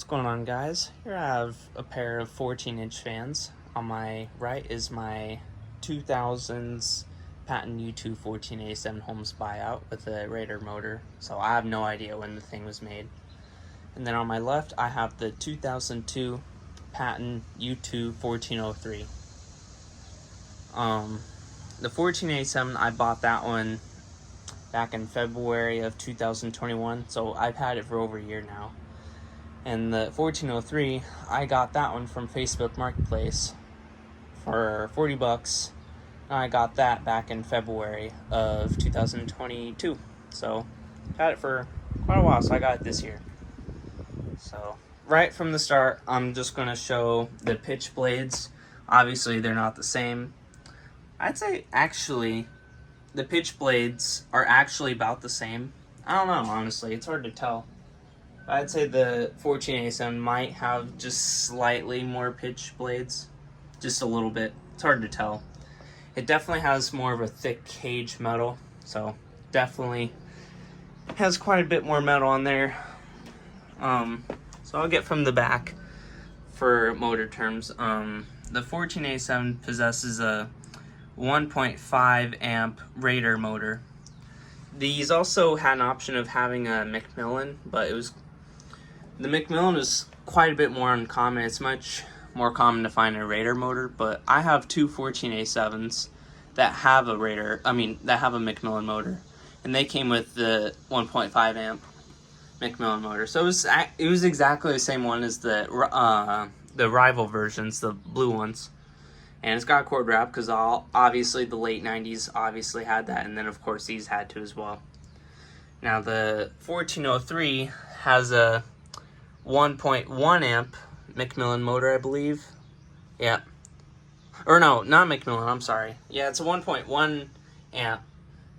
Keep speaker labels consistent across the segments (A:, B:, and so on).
A: What's going on, guys? Here I have a pair of 14-inch fans. On my right is my 2000s Patton U2-1487 Holmes buyout with a Raider motor, so I have no idea when the thing was made. And then on my left I have the 2002 Patton U2-1403. The 1487, I bought that one back in February of 2021, so I've had it for over a year now. And the 1403, I got that one from Facebook Marketplace for $40. I got that back in February of 2022. So, had it for quite a while, so I got it this year. So, right from the start, I'm just going to show the pitch blades. Obviously, they're not the same. I'd say, actually, the pitch blades are actually about the same. I don't know, honestly. It's hard to tell. I'd say the 1487 might have just slightly more pitch blades. Just a little bit. It's hard to tell. It definitely has more of a thick cage metal. So, definitely has quite a bit more metal on there. So I'll get from the back for motor terms. The 1487 possesses a 1.5 amp Raider motor. These also had an option of having a Macmillan, but the Macmillan is quite a bit more uncommon. It's much more common to find a Raider motor, but I have two 1487s that have that have a Macmillan motor, and they came with the 1.5 amp Macmillan motor. So it was exactly the same one as the rival versions, the blue ones. And it's got cord wrap because obviously the late 90s obviously had that, and then of course these had to as well. Now the 1403 has a 1.1 amp Macmillan motor, I believe. Yeah. Or no, not Macmillan, I'm sorry. Yeah, it's a 1.1 amp,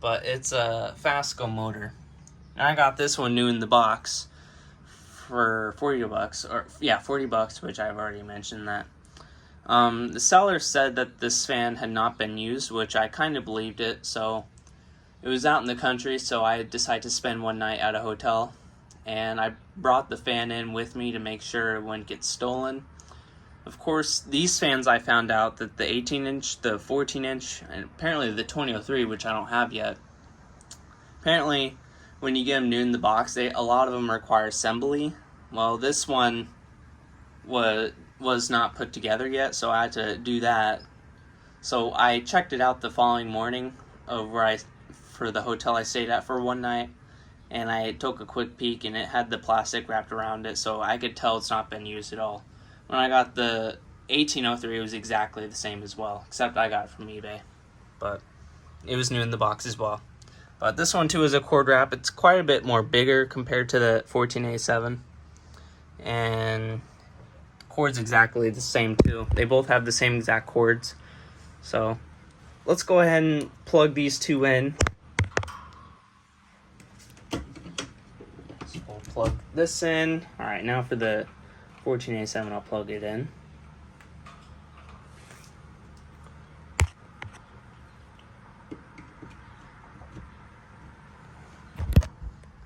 A: but it's a Fasco motor. And I got this one new in the box for $40, $40, which I've already mentioned that. The seller said that this fan had not been used, which I kind of believed it, so it was out in the country, so I decided to spend one night at a hotel, and I brought the fan in with me to make sure it wouldn't get stolen. Of course, these fans, I found out that the 18-inch, the 14-inch, and apparently the 2003, which I don't have yet, apparently when you get them new in the box, a lot of them require assembly. Well, this one was not put together yet, so I had to do that. So I checked it out the following morning for the hotel I stayed at for one night, and I took a quick peek, and it had the plastic wrapped around it, so I could tell it's not been used at all. When I got the 1803, it was exactly the same as well, except I got it from eBay, but it was new in the box as well. But this one too is a cord wrap. It's quite a bit more bigger compared to the 1487, and cord's exactly the same too. They both have the same exact cords. So let's go ahead and plug these two in. So we'll plug this in. Alright, now for the 1487, I'll plug it in.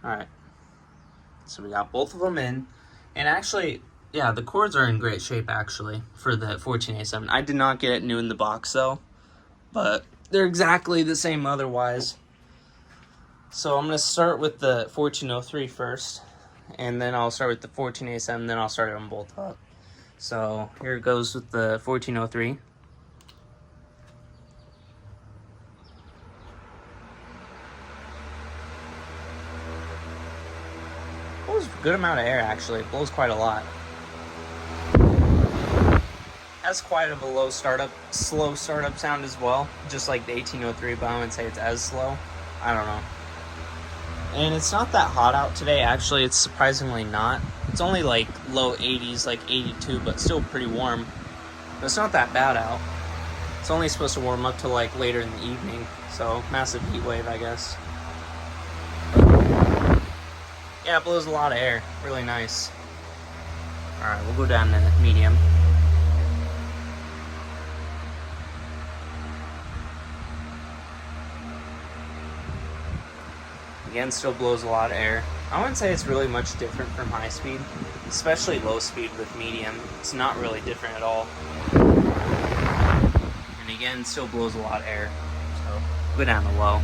A: Alright, so we got both of them in, and actually, yeah, the cords are in great shape, actually, for the 1487. I did not get it new in the box, though, but they're exactly the same otherwise. So I'm going to start with the 1403 first, and then I'll start with the 1487, then I'll start them both up. So here it goes with the 1403. Blows a good amount of air, actually. It blows quite a lot. Has quite of a slow startup sound as well, just like the 1803, but I wouldn't say it's as slow. I don't know. And it's not that hot out today, actually. It's surprisingly not. It's only like low 80s, like 82, but still pretty warm. But it's not that bad out. It's only supposed to warm up to like later in the evening, so massive heat wave, I guess. Yeah, it blows a lot of air. Really nice. Alright, we'll go down to medium. Again, still blows a lot of air. I wouldn't say it's really much different from high speed, especially low speed with medium. It's not really different at all. And again, it still blows a lot of air. So go down to low.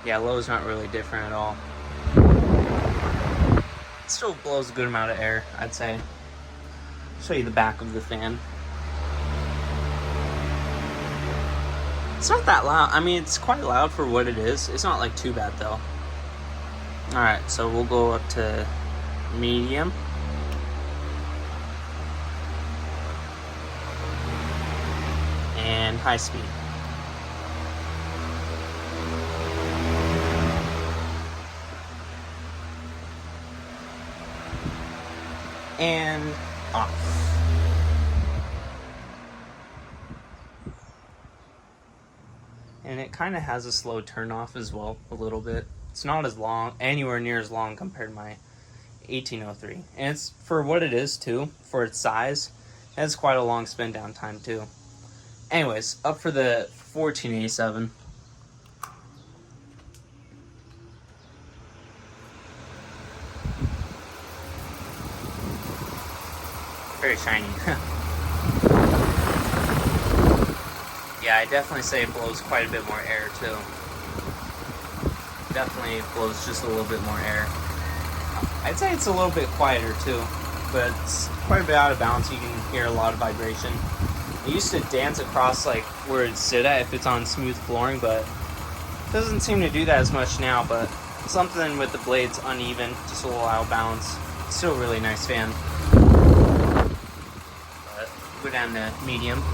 A: Yeah, low is not really different at all. It still blows a good amount of air, I'd say. I'll show you the back of the fan. It's not that loud. I mean, it's quite loud for what it is. It's not like too bad though. Alright, so we'll go up to medium. And high speed. And off. And it kind of has a slow turn off as well, a little bit. It's not as long, anywhere near as long compared to my 1803. And it's, for what it is too, for its size, it has quite a long spin down time too. Anyways, up for the 1487. Very shiny. Yeah, I definitely say it blows quite a bit more air too. Definitely blows just a little bit more air. I'd say it's a little bit quieter too, but it's quite a bit out of balance. You can hear a lot of vibration. It used to dance across like where it'd sit at if it's on smooth flooring, but it doesn't seem to do that as much now. But something with the blades uneven, just a little out of balance. Still a really nice fan. But go down to medium.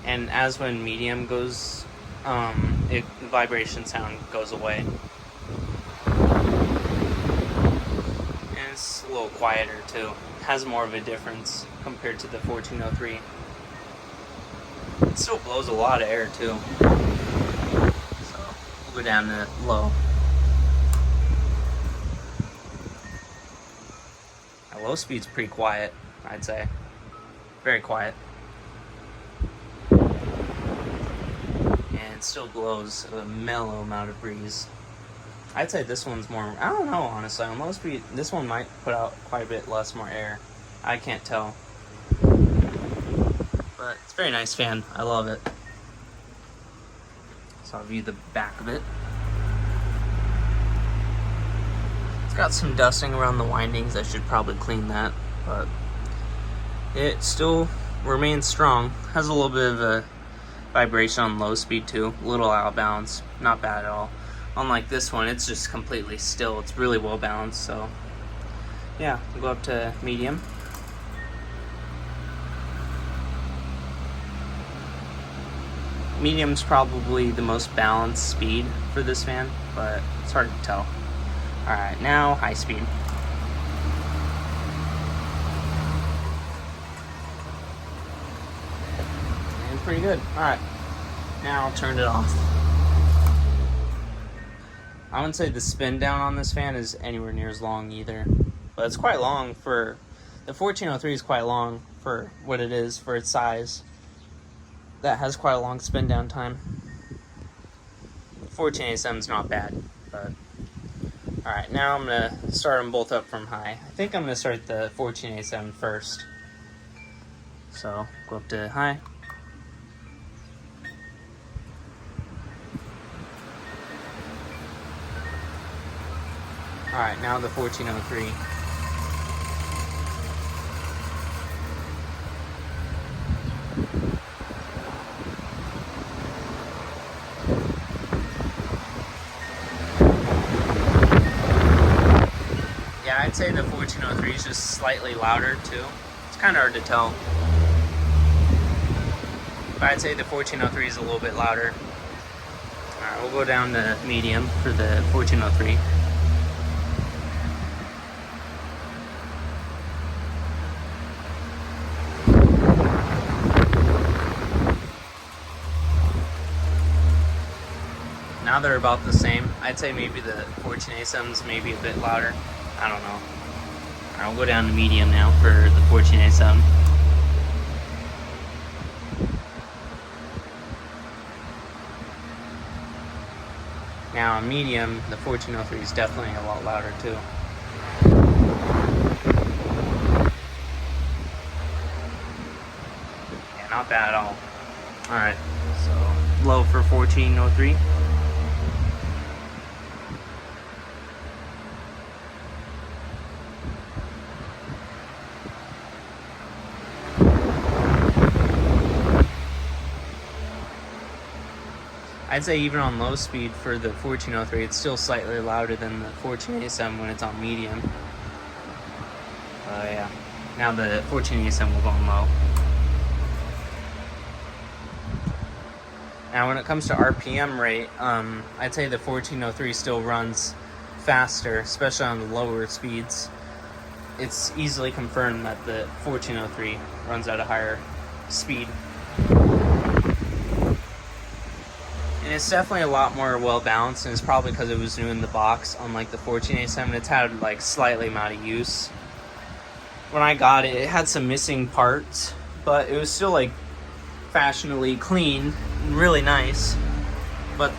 A: And as when medium goes, the vibration sound goes away. And it's a little quieter too. It has more of a difference compared to the 1403. It still blows a lot of air too. So we'll go down to low. Now, low speed's pretty quiet, I'd say. Very quiet. It still blows a mellow amount of breeze. I'd say this one's more, I don't know honestly, on low speed, this one might put out quite a bit less more air. I can't tell. But it's a very nice fan, I love it. So I'll view the back of it. It's got some dusting around the windings, I should probably clean that, but it still remains strong. Has a little bit of a vibration on low speed too, a little out of balance, not bad at all. Unlike this one, it's just completely still. It's really well balanced. So yeah, we'll go up to medium. Medium's probably the most balanced speed for this fan, but it's hard to tell. Alright, now high speed. Pretty good. Alright, now I'll turn it off. I wouldn't say the spin down on this fan is anywhere near as long either, but it's quite long for the 1403 is quite long for what it is, for its size. That has quite a long spin down time. 1487 is not bad, but alright, now I'm gonna start them both up from high. I think I'm gonna start the 1487 first. So go up to high. Alright, now the 1403. Yeah, I'd say the 1403 is just slightly louder too. It's kind of hard to tell. But I'd say the 1403 is a little bit louder. Alright, we'll go down to medium for the 1403. Now they're about the same. I'd say maybe the 1487's maybe a bit louder. I don't know. Alright, we'll go down to medium now for the 1487. Now on medium, the 1403 is definitely a lot louder too. Yeah, not bad at all. Alright, so low for 1403. I'd say even on low speed for the 1403, it's still slightly louder than the 1487 when it's on medium. Yeah. Now the 1487 will go on low. Now when it comes to RPM rate, I'd say the 1403 still runs faster, especially on the lower speeds. It's easily confirmed that the 1403 runs at a higher speed. And it's definitely a lot more well balanced, and it's probably because it was new in the box. Unlike the 1487, it's had like slightly amount of use. When I got it, it had some missing parts, but it was still like fashionably clean and really nice. But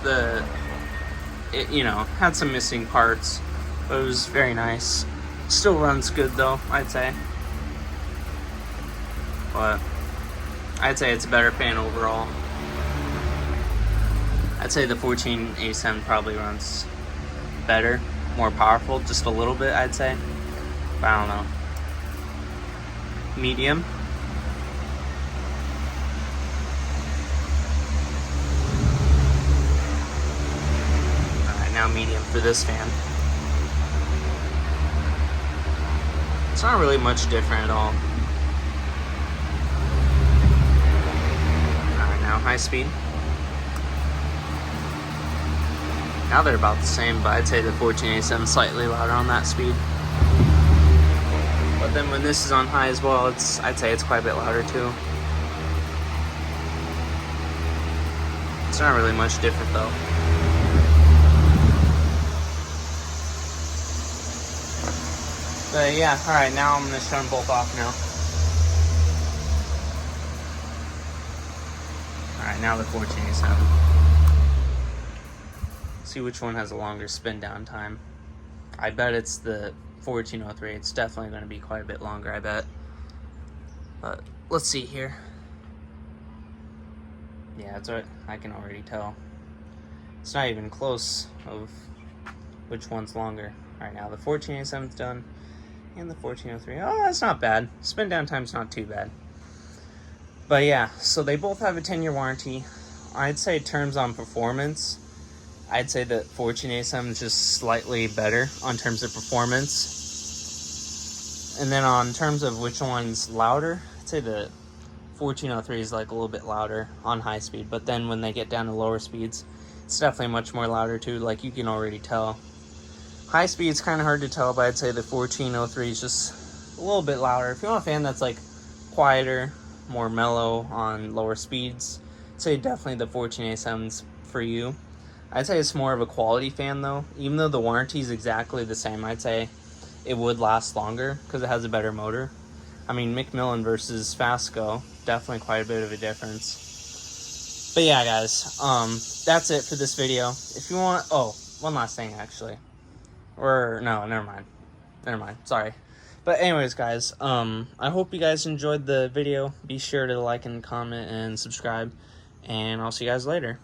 A: it had some missing parts, but it was very nice. Still runs good though, I'd say. But I'd say it's a better fan overall. I'd say the 1487 probably runs better, more powerful, just a little bit, I'd say. But I don't know. Medium. Alright, now medium for this fan. It's not really much different at all. Alright, now high speed. Now they're about the same, but I'd say the 1487 is slightly louder on that speed. But then when this is on high as well, I'd say it's quite a bit louder too. It's not really much different though. But yeah, alright, now I'm going to shut them both off now. Alright, now the 1487. See which one has a longer spin down time. I bet it's the 1403. It's definitely going to be quite a bit longer, I bet. But let's see here. Yeah, that's what I can already tell. It's not even close of which one's longer. Alright, now the 1487's done. And the 1403. Oh, that's not bad. Spin down time's not too bad. But yeah, so they both have a 10-year warranty. I'd say terms on performance, I'd say that 1487 is just slightly better on terms of performance. And then on terms of which one's louder, I'd say the 1403 is like a little bit louder on high speed. But then when they get down to lower speeds, it's definitely much more louder too, like you can already tell. High speed is kind of hard to tell, but I'd say the 1403 is just a little bit louder. If you want a fan that's like quieter, more mellow on lower speeds, I'd say definitely the 1487's for you. I'd say it's more of a quality fan though. Even though the warranty is exactly the same, I'd say it would last longer because it has a better motor. I mean, Macmillan versus Fasco, definitely quite a bit of a difference. But yeah, guys, that's it for this video. If you want, oh, one last thing actually. Or, no, never mind, sorry. But anyways, guys, I hope you guys enjoyed the video. Be sure to like and comment and subscribe, and I'll see you guys later.